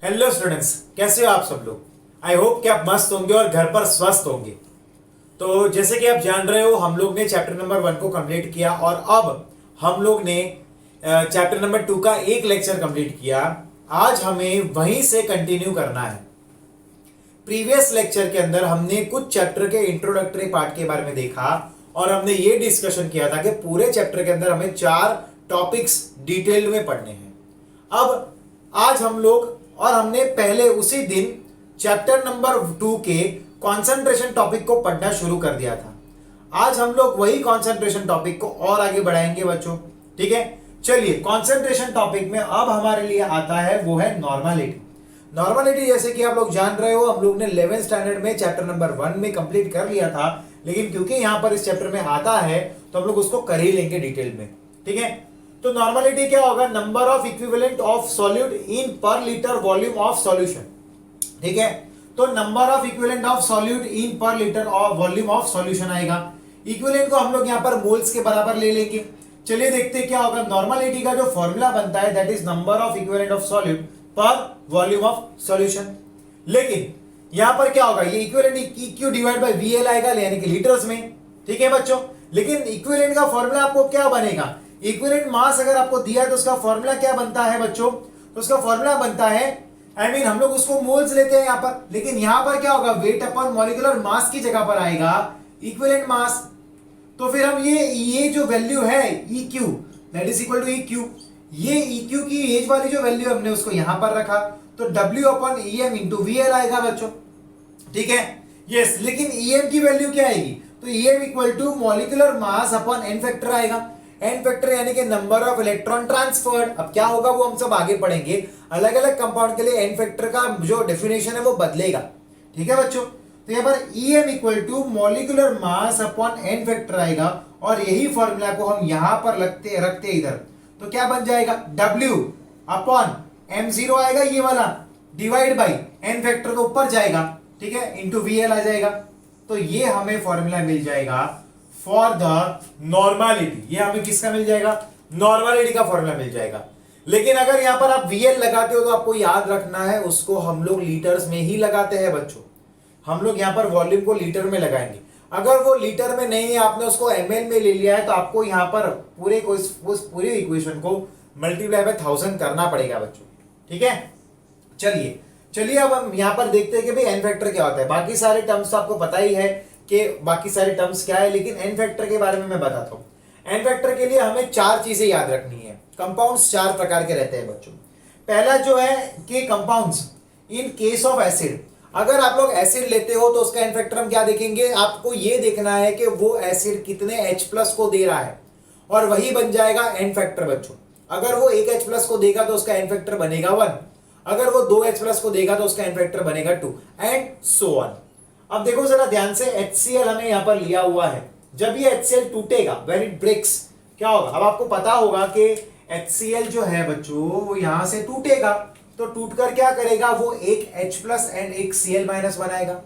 Hello students, कैसे हो आप सब लोग। आई होप कि आप मस्त होंगे और घर पर स्वस्थ होंगे। तो जैसे कि आप जान रहे हो, हम लोग ने चैप्टर नंबर 1 को कंप्लीट किया और अब हम लोग ने चैप्टर नंबर 2 का एक लेक्चर कंप्लीट किया। आज हमें वहीं से कंटिन्यू करना है। प्रीवियस लेक्चर के अंदर हमने कुछ चैप्टर के इंट्रोडक्टरी पार्ट के बारे में देखा और हमने ये डिस्कशन किया था कि पूरे चैप्टर के अंदर हमें 4 टॉपिक्स डिटेल में पढ़ने हैं। अब आज हम लोग और हमने पहले उसी दिन चैप्टर नंबर 2 के कंसंट्रेशन टॉपिक को पढ़ना शुरू कर दिया था। आज हम लोग वही कंसंट्रेशन टॉपिक को और आगे बढ़ाएंगे बच्चों। ठीक है, चलिए कंसंट्रेशन टॉपिक में अब हमारे लिए आता है वो है नॉर्मलिटी। नॉर्मलिटी जैसे कि आप लोग जान रहे हो, हम लोग ने 11th स्टैंडर्ड में चैप्टर नंबर 1 में कंप्लीट कर लिया था, लेकिन क्योंकि यहां पर इस चैप्टर में आता है तो हम लोग उसको कर ही लेंगे डिटेल में। ठीक है, तो नॉर्मलिटी क्या होगा? Number of equivalent of solute in per litre volume of solution. ठीक है, तो number of equivalent of solute in per litre of volume of solution आएगा। इक्विवेलेंट को हम लोग यहां पर मोल्स के बराबर ले लेंगे। चलिए देखते हैं क्या होगा। नॉर्मलिटी का जो फॉर्मूला बनता है that is number of equivalent of solute पर वॉल्यूम ऑफ सॉल्यूशन। लेकिन यहां पर क्या होगा? ये equivalent EQ divide by VL आएगा, यानी कि लीटर्स में। ठीक है बच्चों, लेकिन इक्विवेलेंट का फॉर्मूला आपको क्या बनेगा? इक्विवेलेंट मास अगर आपको दिया है तो उसका फॉर्मूला क्या बनता है बच्चों? तो उसका फॉर्मूला बनता है, हम लोग उसको मोल्स लेते हैं यहां पर, लेकिन यहां पर क्या होगा? वेट अपॉन मॉलिक्यूलर मास की जगह पर आएगा इक्विवेलेंट मास। तो फिर हम ये जो वैल्यू है EQ that is equal to EQ, ये EQ की एज वाली जो वैल्यू हमने उसको यहां पर रखा, तो W upon EM into VL आएगा बच्चों। ठीक है, यस, लेकिन EM की वैल्यू क्या आएगी? तो EM equal to molecular mass upon n factor आएगा। n फैक्टर यानी कि नंबर ऑफ इलेक्ट्रॉन ट्रांसफर्ड। अब क्या होगा वो हम सब आगे पढ़ेंगे। अलग अलग कंपाउंड के लिए n फैक्टर का जो डेफिनेशन है वो बदलेगा। ठीक है बच्चों, तो यहाँ पर EM equal to molecular mass upon n factor आएगा और यही फॉर्मूला को हम यहां पर रखते इधर, तो क्या बन जाएगा? W अपॉन M0 आएगा ये वाला, डिवाइड बाई n फैक्टर तो ऊपर जाएगा, ठीक है, इंटू VL आ जाएगा। तो ये हमें फॉर्मूला मिल जाएगा फॉर द नॉर्मलिटी। ये हमें किसका मिल जाएगा? नॉर्मलिटी का फॉर्मूला मिल जाएगा। लेकिन अगर यहां पर आप VL लगाते हो तो आपको याद रखना है उसको हम लोग लीटर्स में ही लगाते हैं बच्चों। हम लोग यहां पर वॉल्यूम को लीटर में लगाएंगे। अगर वो लीटर में नहीं है, आपने उसको ml में ले लिया है, तो आपको यहां पर पूरे इक्वेशन को मल्टीप्लाई बाय 1000 करना पड़ेगा बच्चों। ठीक है, चलिए अब हम यहां पर देखते हैं कि भाई n फैक्टर क्या होता है। बाकी सारे टर्म्स तो आपको पता ही है कि बाकी सारे टर्म्स क्या है, लेकिन n फैक्टर के बारे में मैं बताता हूं। n फैक्टर के लिए हमें 4 चीजें याद रखनी है। कंपाउंड्स 4 प्रकार के रहते हैं बच्चों। पहला जो है कि compounds in case of acid, अगर आप लोग एसिड लेते हो तो उसका n फैक्टर हम क्या देखेंगे? आपको ये देखना है कि वो एसिड कितने H+ को दे रहा है और वही बन जाएगा n फैक्टर बच्चों। अगर वो 1 H+ को देगा तो उसका n फैक्टर बनेगा 1, अगर वो 2 H+ को देगा तो उसका n फैक्टर बनेगा 2 एंड सो ऑन। अब देखो जरा ध्यान से, HCl हमें यहां पर लिया हुआ है। जब ये HCl टूटेगा, व्हेन इट ब्रेक्स, क्या होगा? अब आपको पता होगा कि HCl जो है बच्चों वो यहां से टूटेगा, तो टूटकर क्या करेगा? वो एक H+ एंड एक Cl- बनाएगा।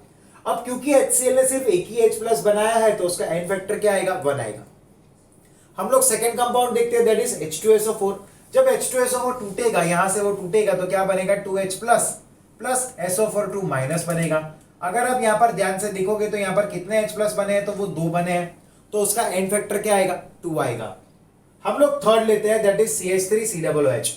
अब क्योंकि HCl ने सिर्फ एक ही H+ बनाया है तो उसका n फैक्टर क्या आएगा? 1 आएगा। हम लोग सेकंड कंपाउंड देखते हैं दैट इज H2SO4। जब H2SO4 टूटेगा, यहां से वो टूटेगा तो क्या बनेगा? 2H+ प्लस SO4 माइनस बनेगा। अगर आप यहां पर ध्यान से देखोगे तो यहां पर कितने H+ बने हैं? तो वो 2 बने हैं, तो उसका n फैक्टर क्या आएगा? 2 आएगा। हम लोग थर्ड लेते हैं दैट इज CH3COOH।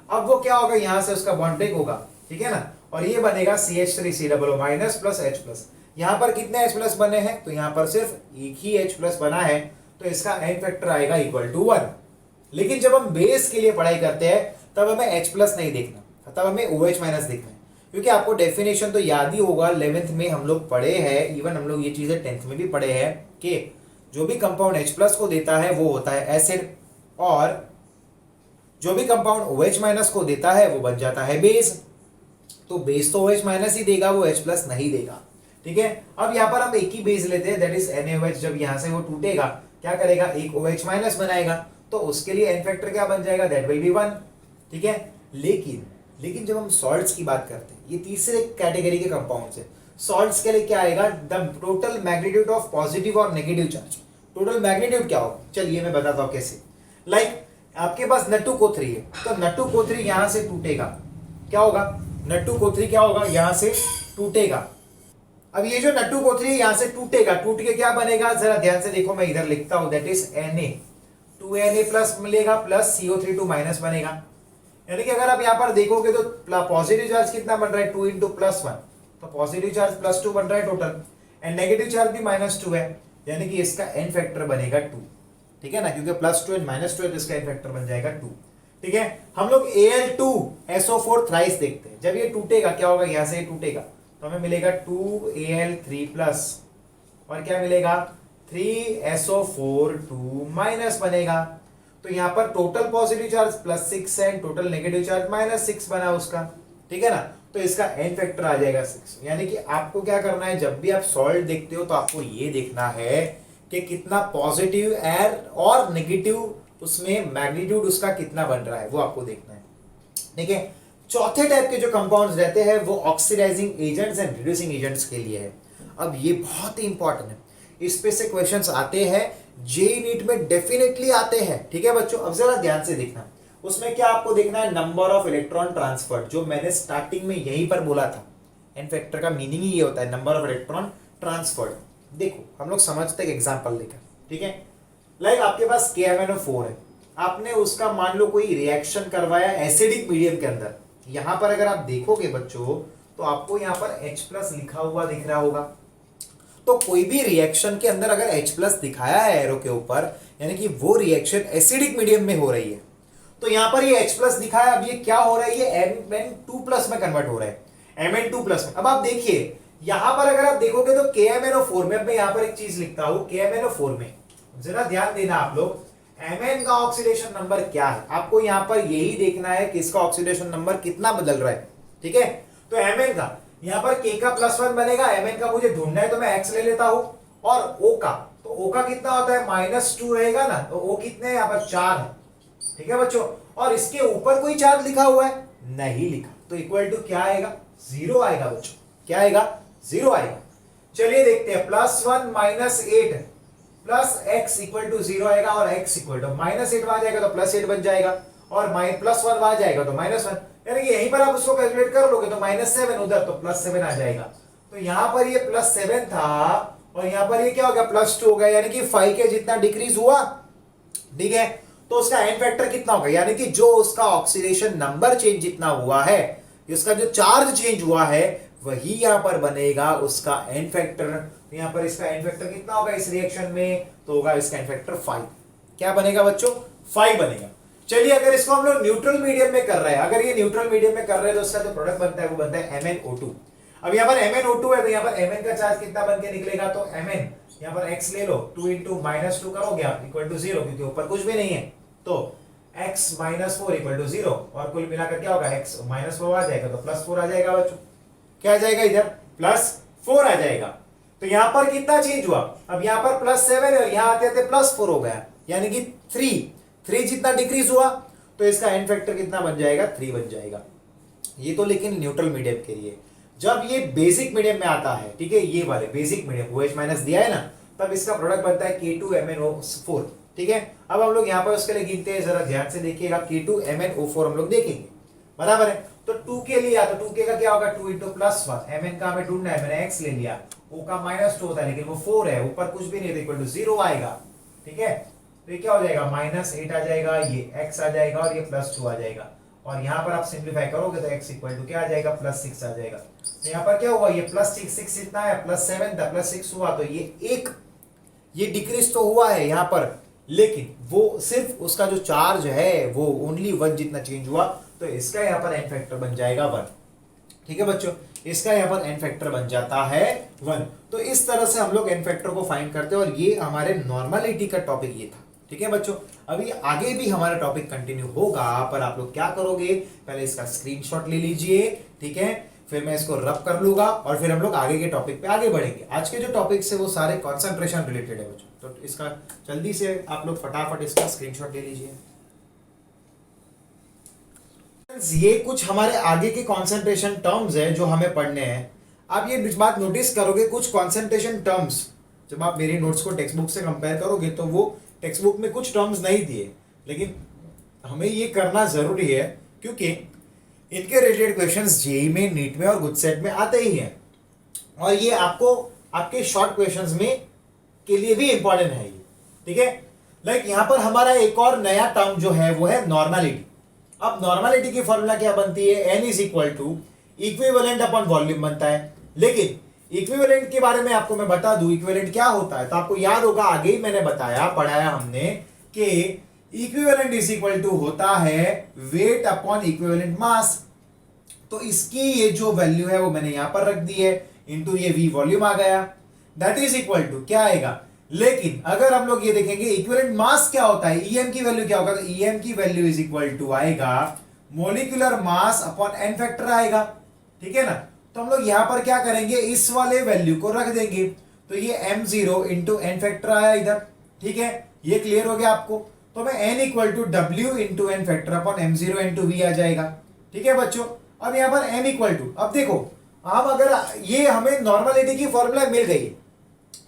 अब वो क्या होगा? यहां से उसका बॉन्ड ब्रेक होगा, ठीक है ना, और ये बनेगा CH3COO माइनस प्लस H+। यहां पर कितने H+ बने हैं? तो यहां पर सिर्फ एक ही H+ बना है, तो इसका n फैक्टर आएगा इक्वल टू 1। लेकिन जब हम बेस के लिए पढ़ाई करते हैं तब हमें H+ नहीं देखना, तब हमें OH- देखना है, क्योंकि आपको डेफिनेशन तो याद ही होगा, 11th में हम लोग पढ़े हैं, इवन हम लोग ये चीजें 10th में भी पढ़े हैं कि जो भी कंपाउंड H+ को देता है वो होता है एसिड, और जो भी कंपाउंड OH- को देता है वो बन जाता है बेस। तो बेस तो OH- ही देगा, वो H+ नहीं देगा। ठीक है, अब यहां पर हम एक ही बेस लेते हैं दैट इज NaOH। जब यहां से वो टूटेगा क्या करेगा? एक OH- बनाएगा, तो उसके लिए n फैक्टर क्या बन जाएगा? That will be 1। ठीक है, लेकिन जब हम सॉल्ट्स की बात करते हैं, ये तीसरे कैटेगरी के कंपाउंड्स है। सॉल्ट्स के लिए क्या आएगा? The total magnitude of positive और नेगेटिव चार्ज। टोटल मैग्नीट्यूड क्या होगा? चलिए मैं बताता हूं कैसे। लाइक आपके पास N2CO3 है, तो N2CO3 यहां से टूटेगा, क्या होगा? नट्टू कोथरी क्या होगा, यहां से टूटेगा। अब ये जो नट्टू कोथरी यहां से टूटेगा, टूट के क्या बनेगा, जरा ध्यान से देखो, मैं इधर लिखता हूं, दैट इज Na प्लस मिलेगा प्लस CO3 माइनस बनेगा। यानी कि अगर आप यहां पर देखोगे तो पॉजिटिव चार्ज कितना बन रहा है, 2 इंटू प्लस 1, तो पॉजिटिव चार्ज +2 बन रहा है टोटल, एंड नेगेटिव चार्ज भी -2 है, यानी कि इसका n फैक्टर बनेगा 2। ठीक है ना, क्योंकि +2 एंड -2 है तो इसका n फैक्टर बन जाएगा 2। ठीक है, हम लोग Al2SO4 थ्राइस देखते हैं। जब ये टूटेगा क्या होगा, यहां से ये टूटेगा तो हमें मिलेगा 2Al3 प्लस, और क्या मिलेगा 3SO4 2 माइनस बनेगा। तो यहां पर टोटल पॉजिटिव चार्ज +6 है, टोटल नेगेटिव चार्ज -6 बना उसका। ठीक है ना, तो इसका n फैक्टर आ जाएगा 6। यानी कि आपको क्या करना है, जब भी आप सॉल्ट देखते हो तो आपको ये देखना है कि कितना पॉजिटिव एयर और नेगेटिव उसमें मैग्नीट्यूड उसका कितना बन रहा है, वो आपको देखना है। ठीक है, चौथे टाइप के जो कंपाउंड्स रहते हैं वो oxidizing agents and reducing agents के लिए है। अब ये बहुत ही इंपॉर्टेंट है, इस पे से क्वेश्चंस आते हैं, जेईई नीट में डेफिनेटली आते हैं। ठीक है बच्चों, अब जरा ध्यान से देखना, उसमें क्या आपको देखना है, नंबर ऑफ इलेक्ट्रॉन ट्रांसफर, जो मैंने स्टार्टिंग में यहीं पर बोला था, एन फैक्टर का मीनिंग ही ये होता है, नंबर ऑफ इलेक्ट्रॉन ट्रांसफर। देखो हम लोग समझते हैं एग्जांपल लेकर। ठीक है, लाइक आपके पास KMnO4 है, आपने उसका मान लो कोई रिएक्शन करवाया एसिडिक मीडियम के अंदर। यहां पर अगर आप देखोगे बच्चों तो आपको यहां पर H+ लिखा हुआ दिख रहा होगा। तो कोई भी रिएक्शन के अंदर अगर H+ दिखाया है एरो के ऊपर, यानी कि वो रिएक्शन एसिडिक मीडियम में हो रही है। तो यहां पर ये H+ दिखाया, अब ये क्या हो रहा है, ये Mn2+ में कन्वर्ट हो रहा है, Mn2+ में। अब आप देखिए यहां पर अगर आप देखोगे तो KMnO4 में, अब मैं यहां पर एक चीज लिखता हूं, KMnO4 में जरा ध्यान देना आप लोग, Mn का ऑक्सीडेशन नंबर क्या है, आपको यहां पर यही देखना है कि इसका ऑक्सीडेशन नंबर कितना बदल रहा है। ठीक है, तो Mn का यहां पर K का +1 बनेगा, Mn का मुझे ढूंढना है तो मैं X ले लेता हूं, और O का, तो O का कितना होता है, -2 रहेगा ना, तो O कितने है, यहां पर 4 है। ठीक है बच्चों, और इसके ऊपर कोई चार्ज लिखा हुआ है, नहीं लिखा, तो इक्वल टू क्या आएगा, 0 आएगा बच्चों। क्या आएगा, 0 आएगा। चलिए देखते हैं, +1 -8 प्लस x इक्वल टू 0 आएगा, और x इक्वल टू -8 आ जाएगा तो +8 बन जाएगा, और +1 आ जाएगा तो -1, यानी कि यहीं पर आप उसको कैलकुलेट कर लोगे तो -7, उधर तो +7 आ जाएगा। तो यहां पर ये +7 था, और यहां पर ये क्या हो गया, +2 हो गया, यानी कि 5 के जितना डिक्रीज हुआ। ठीक है, तो उसका n फैक्टर कितना होगा, यानी कि जो उसका ऑक्सीडेशन नंबर चेंज जितना हुआ है, उसका जो चार्ज चेंज हुआ है, वही यहां पर बनेगा उसका n फैक्टर। यहां पर इसका n फैक्टर कितना होगा इस रिएक्शन में, तो होगा इसका n फैक्टर 5। क्या बनेगा बच्चों, 5 बनेगा। चलिए अगर इसको हम लोग न्यूट्रल मीडियम में कर रहे हैं, अगर ये न्यूट्रल मीडियम में कर रहे हैं तो उसका जो प्रोडक्ट बनता है वो बनता है MnO2। अब यहां पर MnO2 है तो यहां पर Mn का चार्ज कितना बन के निकलेगा, तो Mn यहां पर x ले लो, 2 इंटू -2 करोगे आप इक्वल टू 0, क्योंकि ऊपर कुछ भी नहीं है, तो x -4 इक्वल टू 0, और कुल मिलाकर क्या होगा, x -4 आ जाएगा तो +4 आ जाएगा बच्चों। क्या आ जाएगा, इधर +4 आ जाएगा। तो यहां पर कितना चेंज हुआ, अब यहां पर +7 है और यहां आते आते +4 हो गया, यानी कि 3 जितना डिक्रीज हुआ, तो इसका n फैक्टर कितना बन जाएगा, 3 बन जाएगा। ये तो लेकिन न्यूट्रल मीडियम के लिए। जब ये बेसिक मीडियम में आता है, ठीक है, ये वाले बेसिक मीडियम OH- दिया है ना, तब इसका प्रोडक्ट बनता है K2MnO4। ठीक है, अब हम लोग यहां पर उसके लिए गिनते हैं, जरा ध्यान से देखिएगा, K2MnO4 हम लोग देखेंगे, बराबर है। तो 2 के लिए, तो 2 के का क्या होगा, 2 इंटू +1, Mn का हमें ढूंढना है, मैंने x ले लिया, O का -2 होता है लेकिन वो 4 है, ऊपर कुछ भी नहीं, इक्वल टू 0 आएगा। ठीक है, तो ये क्या हो जाएगा, -8 आ जाएगा, ये x आ जाएगा, और ये +2 आ जाएगा, और यहां पर आप सिंप्लीफाई करोगे तो x इक्वल टू क्या आ जाएगा, +6 आ जाएगा। तो यहां पर क्या हुआ, ये +6 इतना है, +7 था, +6 हुआ, तो ये डिक्रीज तो हुआ है यहां पर, लेकिन वो सिर्फ उसका जो चार्ज है वो ओनली 1 जितना चेंज हुआ, तो इसका यहां पर n फैक्टर बन जाएगा 1। ठीक है बच्चों, इसका यहां पर n फैक्टर बन जाता है 1। तो इस तरह से हम लोग n फैक्टर को फाइंड करते हैं, और ये हमारे नॉर्मलिटी का टॉपिक ये था। ठीक है बच्चों, अभी आगे भी हमारा टॉपिक कंटिन्यू होगा, पर आप लोग क्या करोगे, पहले इसका स्क्रीनशॉट ले लीजिए। ठीक है, फिर मैं इसको रब कर लूंगा, और फिर हम लोग आगे के टॉपिक पे आगे बढ़ेंगे। आज के जो टॉपिक्स है वो सारे कंसंट्रेशन रिलेटेड है बच्चों, तो इसका जल्दी से आप लोग फटाफट इसका स्क्रीनशॉट ले लीजिए। ये कुछ हमारे आगे के कंसंट्रेशन टर्म्स है जो हमें पढ़ने हैं। आप ये बात नोटिस करोगे, कुछ कंसंट्रेशन टर्म्स जब आप मेरी नोट्स को टेक्स्ट बुक से कंपेयर करोगे तो वो टेक्स्ट बुक में कुछ टर्म्स नहीं दिए, लेकिन हमें ये करना जरूरी है, क्योंकि इनके रिलेटेड क्वेश्चंस जेई में, नीट में और गुडसेट में आते ही हैं, और ये आपको आपके शॉर्ट क्वेश्चंस में के लिए भी इंपॉर्टेंट है ये, ठीक है। लाइक यहां पर हमारा एक और नया टर्म जो है वो है नॉर्मलिटी। अब नॉर्मलिटी की फॉर्मूला क्या बनती है, N is equal to equivalent upon volume बनता है। लेकिन इक्विवेलेंट के बारे में आपको मैं बता दूं इक्विवेलेंट क्या होता है, तो आपको याद होगा आगे ही मैंने बताया, पढ़ाया हमने कि इक्विवेलेंट इज इक्वल टू होता है वेट अपॉन इक्विवेलेंट मास। तो इसकी ये जो वैल्यू है वो मैंने यहां पर रख दी है, इंटू ये वी वॉल्यूम आ गया, दैट इज इक्वल टू क्या आएगा। लेकिन अगर हम लोग ये देखेंगे इक्विवेलेंट मास क्या होता है, ईएम की वैल्यू क्या होगा, तो ईएम की वैल्यू इज इक्वल टू आएगा molecular mass upon N factor आएगा, ठीक है ना। तो हम लोग यहां पर क्या करेंगे, इस वाले वैल्यू को रख देंगे, तो ये m0 इंटू एन फैक्टर आया इधर, ठीक है, ये क्लियर हो गया आपको। तो मैं n equal to W into N factor upon m0 into V आ जाएगा, ठीक है बच्चों। अब यहां पर m इक्वल टू, अब देखो हम अगर ये हमें नॉर्मलिटी की फॉर्मूला मिल गई,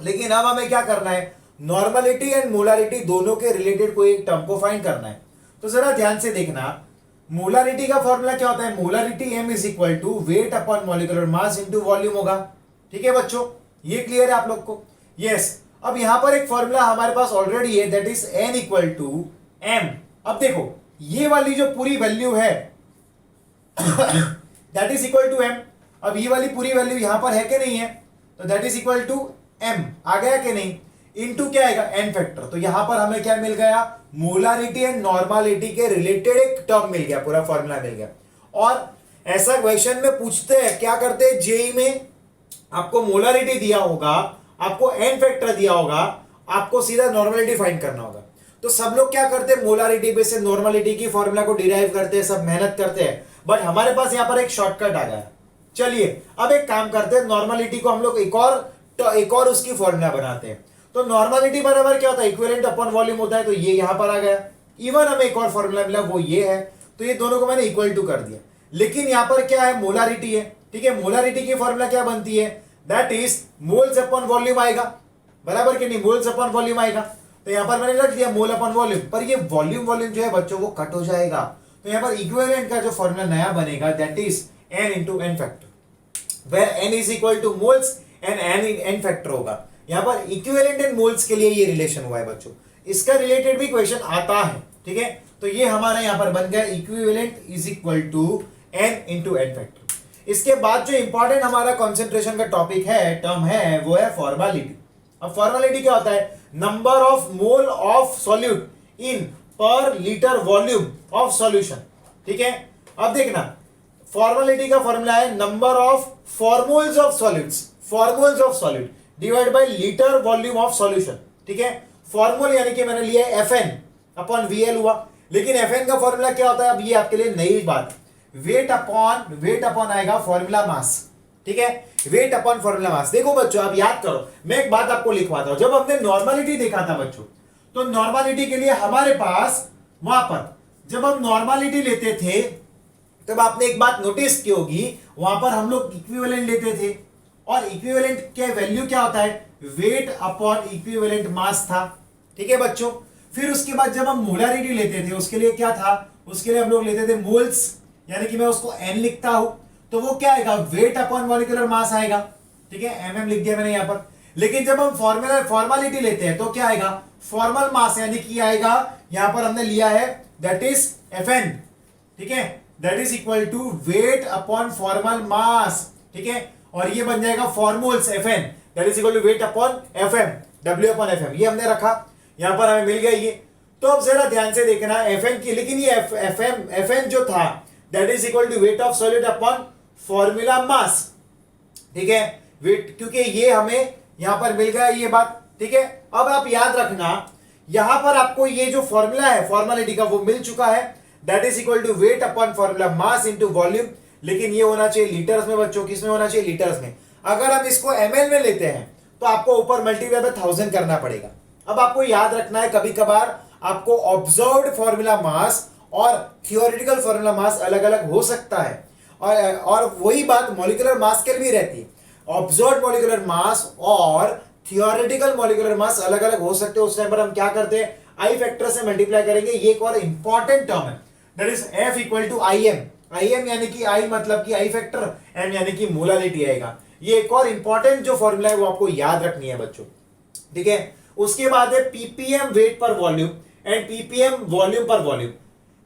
लेकिन अब हमें क्या करना है, नॉर्मलिटी एंड मोलारिटी दोनों के रिलेटेड कोई एक टर्म को फाइंड करना है। तो जरा ध्यान से देखना, मोलारिटी का फॉर्मूला क्या होता है, molarity m is equal to weight upon molecular mass into volume होगा, ठीक है बच्चों, ये क्लियर है आप लोग को, यस। अब यहां पर एक फॉर्मूला हमारे पास ऑलरेडी है, that is n equal to m। अब देखो ये वाली जो पूरी वैल्यू है that is equal to m। अब ये वाली पूरी वैल्यू यहां पर है कि नहीं है, तो that is equal to m आ गया कि नहीं, इनटू क्या आएगा n फैक्टर। तो यहां पर हमें क्या मिल गया, मोलारिटी एंड नॉर्मलिटी के रिलेटेड एक टर्म मिल गया, पूरा फॉर्मूला मिल गया। और ऐसा क्वेश्चन में पूछते हैं, क्या करते हैं जेई में, आपको मोलारिटी दिया होगा, आपको n फैक्टर दिया होगा, आपको सीधा नॉर्मलिटी फाइंड करना होगा। तो सब लोग क्या करते हैं, मोलारिटी पे से नॉर्मलिटी की फॉर्मूला को डिराइव करते हैं, सब मेहनत करते हैं, बट हमारे पास यहां पर एक शॉर्टकट आ गया। चलिए अब एक काम करते हैं, नॉर्मलिटी को हम लोग एक और उसकी फॉर्मूला बनाते हैं। तो नॉर्मलिटी बराबर क्या होता है, इक्विवेलेंट अपॉन वॉल्यूम होता है, तो ये यहां पर आ गया। इवन हमें एक और फॉर्मूला मिला, वो ये है, तो ये दोनों को मैंने इक्वल टू कर दिया। लेकिन यहां पर क्या है, मोलारिटी है, ठीक है। मोलारिटी की फॉर्मूला क्या बनती है, that is moles upon volume आएगा, बराबर कि नहीं, मोल्स अपॉन वॉल्यूम आएगा। तो यहां पर मैंने रख दिया मोल अपॉन वॉल्यूम, पर ये वॉल्यूम जो है बच्चों वो कट हो जाएगा। तो यहां पर इक्विवेलेंट का जो फॉर्मूला नया बनेगा, that is n into N factor, where n is equal to moles and n factor होगा। यहां पर इक्विवेलेंट एंड मोल्स के लिए ये रिलेशन हुआ है बच्चों, इसका रिलेटेड भी क्वेश्चन आता है, ठीक है। तो ये हमारा यहां पर बन गया equivalent is equal to n into N factor. इसके बाद जो इंपॉर्टेंट हमारा कंसंट्रेशन का टॉपिक है, टर्म है, वो है फॉर्मालिटी। अब फॉर्मालिटी क्या होता है, number of mole of solute in per litre volume of solution, ठीक है। अब देखना, फॉर्मालिटी का फॉर्मूला है number of formals of solutes, formals of solute divide by litre volume of solution, ठीक है। फॉर्मूल यानी कि मैंने लिया है Fn अपॉन Vl हुआ, लेकिन Fn का फॉर्मूला क्या होता है, अब ये आपके लिए नई बात, वेट अपॉन आएगा फॉर्मूला मास, ठीक है, वेट अपॉन फॉर्मूला मास। देखो बच्चों आप याद करो, मैं एक बात आपको लिखवाता हूं, जब हमने नॉर्मलिटी देखा था बच्चों, तो नॉर्मलिटी के लिए हमारे पास वहां पर जब हम नॉर्मलिटी लेते थे, तब आपने एक बात नोटिस की होगी, वहां पर हम लोग इक्विवेलेंट लेते थे, और इक्विवेलेंट के वैल्यू क्या होता है, वेट अपॉन इक्विवेलेंट मास था, ठीक है बच्चों। फिर उसके बाद जब हम मोलारिटी लेते थे, उसके लिए क्या था, उसके लिए हम लोग लेते थे मोल्स, यानी कि मैं उसको n लिखता हूं, तो वो क्या आएगा, वेट अपॉन मॉलिक्यूलर मास आएगा, ठीक है, mm लिख दिया मैंने यहां पर। लेकिन जब हम फॉर्मालिटी लेते हैं, तो क्या आएगा, फॉर्मल मास, यानी कि आएगा, यहां पर हमने लिया है दैट इज Fn, ठीक है, that is equal to weight upon formal mass, ठीक है, और ये बन जाएगा formulas Fn that is equal to weight upon Fm, W upon Fm, ये हमने रखा, यहां पर हमें मिल गया ये। तो अब जरा ध्यान से देखना Fn की, लेकिन ये Fn जो था that is equal to weight of solid upon formula mass, ठीक है, वेट, क्योंकि ये हमें यहां पर मिल गया ये बात, ठीक है। अब आप याद रखना, यहां पर आपको ये जो फॉर्मूला है फॉर्मालिटी का वो मिल चुका है, that is equal to weight upon formula mass into volume, लेकिन ये होना चाहिए लीटर्स में बच्चों, किस में होना चाहिए, लीटर्स में। अगर हम इसको ml में लेते हैं तो आपको ऊपर मल्टीप्लाई बाय 1000 करना पड़ेगा। अब आपको याद रखना है, कभी कभार आपको ऑब्जर्व्ड फॉर्मूला मास और थियोरेटिकल फॉर्मूला मास अलग अलग हो सकता है, और वही बात मॉलिक्यूलर मास के लिए भी रहती है, ऑब्जर्व्ड मॉलिक्यूलर मास और थियोरेटिकल मॉलिक्यूलर मास अलग अलग हो सकते हैं। उस टाइम पर हम क्या करते हैं, आई फैक्टर से मल्टीप्लाई करेंगे, ये एक और इंपॉर्टेंट टर्म है, that is F equal to IM। I M यानी कि आई मतलब कि आई फैक्टर, एम यानी कि मोलालिटी आएगा। ये एक और इंपॉर्टेंट जो फॉर्मूला है वो आपको याद रखनी है बच्चों, ठीक है। उसके बाद है ppm weight per volume and ppm volume पर वॉल्यूम।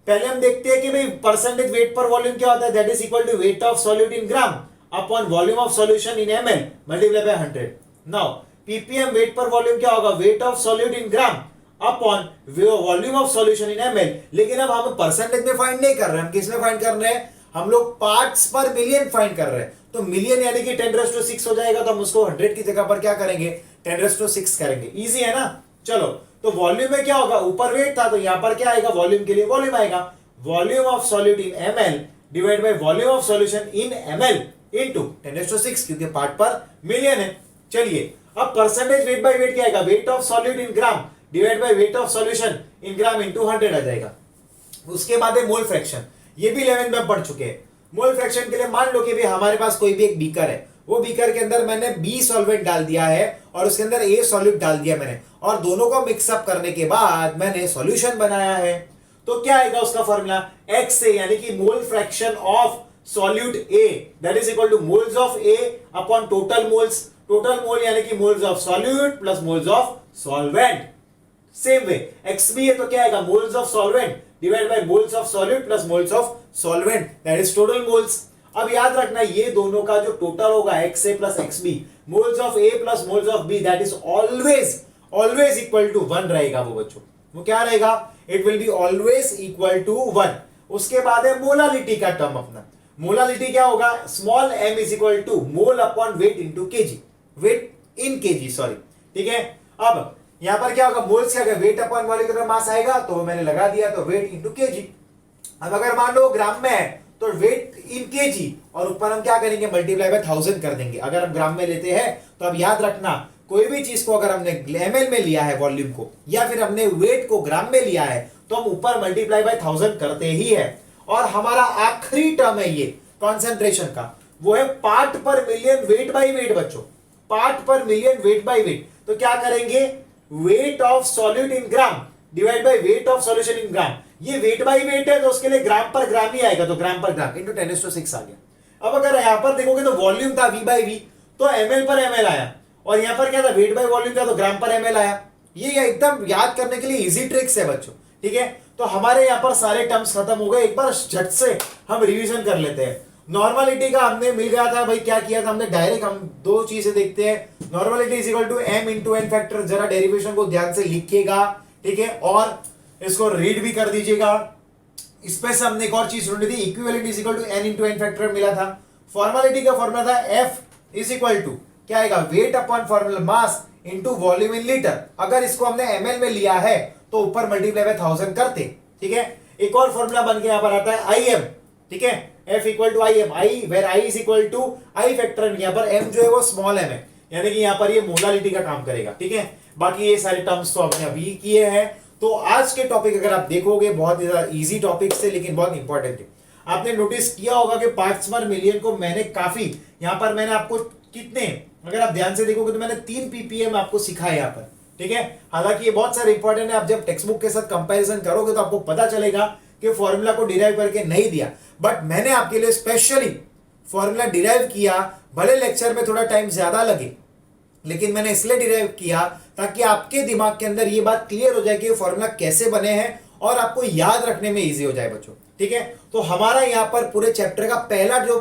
पहले हम देखते हैं कि भाई परसेंटेज वेट पर वॉल्यूम क्या होता है, that is equal to weight of solute in gram upon volume of solution in ML multiply by 100। Now PPM weight per volume क्या होगा, weight of solute in gram upon volume of solution in ML. लेकिन अब हम percentage में find नहीं कर रहे हैं, हम किस में फाइंड कर रहे हैं, हम लोग पार्ट्स पर मिलियन फाइंड कर रहे हैं। तो मिलियन यानी कि 10⁻⁶ हो जाएगा, तो हम उसको 100 की जगह पर क्या करेंगे, 10⁻⁶ करेंगे। इजी है ना। चलो, तो वॉल्यूम में क्या होगा, ऊपर वेट था तो यहां पर क्या आएगा, वॉल्यूम के लिए वॉल्यूम आएगा, volume of solute in ML divide by volume of solution in ML into 10⁻⁶, क्योंकि पार्ट पर मिलियन है। चलिए, अब परसेंटेज वेट बाय वेट क्या आएगा, wait of solute in gram divide by weight of solution in gram into 100 आ जाएगा। उसके बाद है मोल फ्रैक्शन, ये भी 11th में पढ़ चुके हैं। मोल फ्रैक्शन के लिए मान लो कि भी हमारे पास कोई भी एक बीकर है, वो बीकर के अंदर मैंने बी सॉल्वेंट डाल दिया है और उसके अंदर ए सॉल्यूट डाल दिया मैंने, और दोनों को मिक्सअप करने के बाद मैंने सॉल्यूशन बनाया है। तो क्या आएगा उसका फॉर्मूला, एक्स ए यानी कि mole fraction of solute A that is equal to moles of A upon total moles. Total mole यानी कि moles of solute plus moles of solvent. Same way X B है तो क्या आएगा, moles of solvent divide by moles of solute plus moles of solvent that is total moles. अब याद रखना ये दोनों का जो टोटल होगा X A plus X B, moles of A plus moles of B that is always equal to 1 रहेगा वो बच्चों। वो क्या रहेगा, it will be always equal to 1। उसके बाद है मोलालिटी का टर्म अपना। मोलालिटी क्या होगा, small m is equal to mole upon weight into KG, weight in KG sorry, ठीक है। अब यहां पर क्या होगा, मोल्स क्या होगा, वेट अपॉन मॉलिक्यूलर मास आएगा, तो मैंने लगा दिया, तो वेट इनटू केजी। अब अगर मान लो ग्राम में है तो वेट इन केजी, और ऊपर हम क्या करेंगे, मल्टीप्लाई बाय 1000 कर देंगे अगर हम ग्राम में लेते हैं। तो अब याद रखना, कोई भी चीज को अगर हमने एमएल में लिया है वॉल्यूम को, या फिर हमने वेट को ग्राम में लिया है, तो हम ऊपर मल्टीप्लाई बाय 1000 करते ही है। और हमारा आखिरी टर्म है ये कॉन्सेंट्रेशन का, वो है part per million weight by weight बच्चों, part per million weight by weight. तो क्या करेंगे, weight of solute in gram divide by weight of solution in gram. ये वेट बाई वेट है तो उसके लिए ग्राम पर ग्राम ही आएगा, तो ग्राम पर ग्राम इनटू 10⁻⁶ आ गया। अब अगर यहां पर देखोगे तो वॉल्यूम था वी बाई वी, तो एमएल पर एमएल आया, और यहां पर क्या था, वेट बाई वॉल्यूम था तो ग्राम पर एमएल आया। ये एकदम याद करने के लिए इजी ट्रिक्स है बच्चों, ठीक है। तो हमारे यहां पर सारे टर्म्स खत्म हो गए। एक बार झट से हम रिवीजन कर लेते हैं। नॉर्मलिटी का हमने मिल गया था भाई, क्या किया था हमने, डायरेक्ट हम दो चीजें देखते हैं। Normality is equal to m into N factor, जरा डेरिवेशन को ध्यान से लिखिएगा, ठीक है, और इसको रीड भी कर दीजिएगा। इस पे से हमने एक और चीज ढूंढी थी, equivalent is equal to n into N factor मिला था। फॉर्मेलिटी का फॉर्मूला था f इज इक्वल टू क्या आएगा, wait upon formula mass into volume in litre. अगर इसको हमने ml में लिया है तो ऊपर मल्टीप्लाई बाय 1000 करते, ठीक है। एक और फॉर्मूला बन के यहां पर आता है im, ठीक है, f equal to I M, I where i is equal to I factor, यहाँ पर m जो है वो स्मॉल m है, यानी कि यहाँ पर ये मोलालिटी का काम करेगा, ठीक है। बाकी ये सारे टर्म्स तो आपने अभी किए हैं। तो आज के टॉपिक अगर आप देखोगे बहुत इजी टॉपिक से, लेकिन बहुत इंपॉर्टेंट है। आपने नोटिस किया होगा कि पार्ट्स पर मिलियन को मैंने काफी, यहाँ पर मैंने आपको कितने, अगर आप ध्यान से देखोगे तो मैंने 3 ppm आपको सिखाया यहाँ पर, ठीक है। हालांकि ये बहुत सारे इंपॉर्टेंट है, आप जब टेक्स्ट बुक के साथ कंपैरिजन करोगे तो आपको पता चलेगा कि फॉर्मूला को डिराइव करके नहीं दिया, बट मैंने आपके लिए स्पेशली फॉर्मूला डिराइव किया। भले लेक्चर में थोड़ा टाइम ज्यादा लगे, लेकिन मैंने इसलिए डिराइव किया ताकि आपके दिमाग के अंदर ये बात क्लियर हो जाए कि फॉर्मूला कैसे बने हैं और आपको याद रखने में इजी हो जाए बच्चों, ठीक है। तो हमारा यहाँ पर पूरे चैप्टर का पहला जो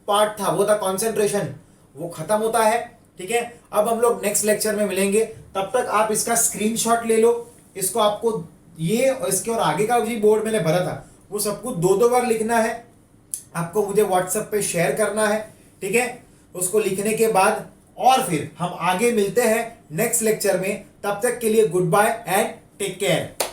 पार्ट था वो था कॉन्सेंट्रेशन, वो खत्म होता है, ठीक है। अब हम लोग नेक्स्ट लेक्चर में मिलेंगे, तब तक आप इसका स्क्रीनशॉट ले लो। इसको आपको ये और इसके और आगे का जो बोर्ड मैंने भरा था वो सब कुछ 2-2 बार लिखना है, आपको मुझे व्हाट्सएप पे शेयर करना है, ठीक है। उसको लिखने के बाद और फिर हम आगे मिलते हैं नेक्स्ट लेक्चर में। तब तक के लिए goodbye and take care.